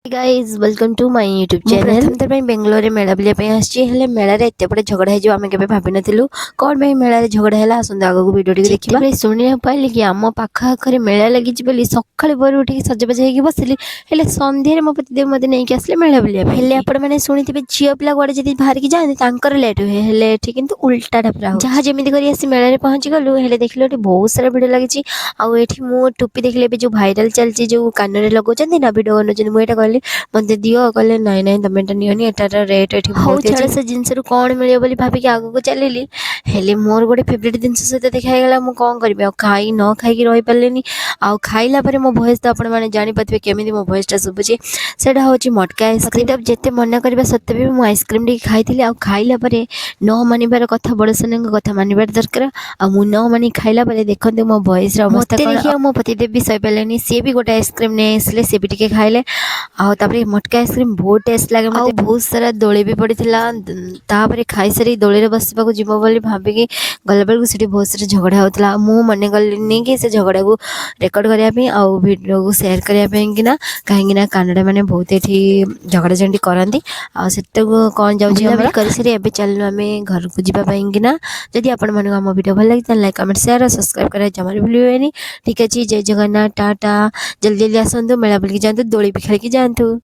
Guys welcome to my YouTube channel Pratham थर बेंगलोर मेला बुलाया आसी मेलार एत बड़े झगड़ा हो आम के भाव नु कौन भाई मेलार झगड़ा है आसत आग को भिडियो देखा शुणा पाइली कि आम पाखे मेला लगी सका भोर उठिक सजबाज हो बसली सन्धार मो पतिदेव मत नहीं आसले मेला बुलाया आपने शुणी झील पिला गुआड़े जब बाहर की जाते लेट हुए कि उल्टा पूरा जहाँ जमी कर मेला पहुँची गलु देखिए बहुत सारा भिड लगी मु टोपी देखिले जो भाइराल चलती जो कान में लगौं ना भिड बनाऊँ मुझे कहली मत दियो कहले नाई नाई तुम एटा नियोनी एटार रेट एठी बहुत छाड़ से जिनस कौन मिले बोली भाभी कि आगो को चलेली हेले मोर गोटे फेवरेट जिनस सहित देखा गला मु कौन करी खाई न खाई रही पारे आउ खाइला परे मो वॉइस तो आपण माने जानि पाथबे केमिति मो वॉइसटा सुबुची सेटा होची मटका आइसक्रीम तब जेते मना करबा सत्ते भी मु आइसक्रीम डी खाइथिली आउ खाइला परे न मानिबार कथा बड़सने कथा मानिबार दरकार आ मु न मानि खाइला परे देखंतु मो वॉइस रा अवस्था कोन देखि मो पतिदेव भी सही पालेनी से भी गोटे आइसक्रीम ने आसले से भी टिके खाइले आउे मटका आइसक्रीम बहुत टेस्ट लगे मत बहुत सारा दोली भी पड़ता खाई सारी दोली बसवाक जीव बोली भाविकी गला बेलू से बहुत सारा झगड़ा होता मु मन गलिनी कि से झगड़ा को रेकर्ड करने वीडियो को सेयार करने कहीं कानाडा मैंने बहुत ये झगड़ा झंडी करती आत कौन जाऊँगी कर सारी एवं चलू आम घर को जावाईना जदि आपण मानक आम वीडियो भल लगे लाइक कमेंट शेयर और सब्सक्राइब करा जमार भूलिए ठीक अच्छे जय जगन्नाथ टाटा जल्दी जल्दी आसतु मेला बुलिकी जातु दोली भी खेलिकी जातु।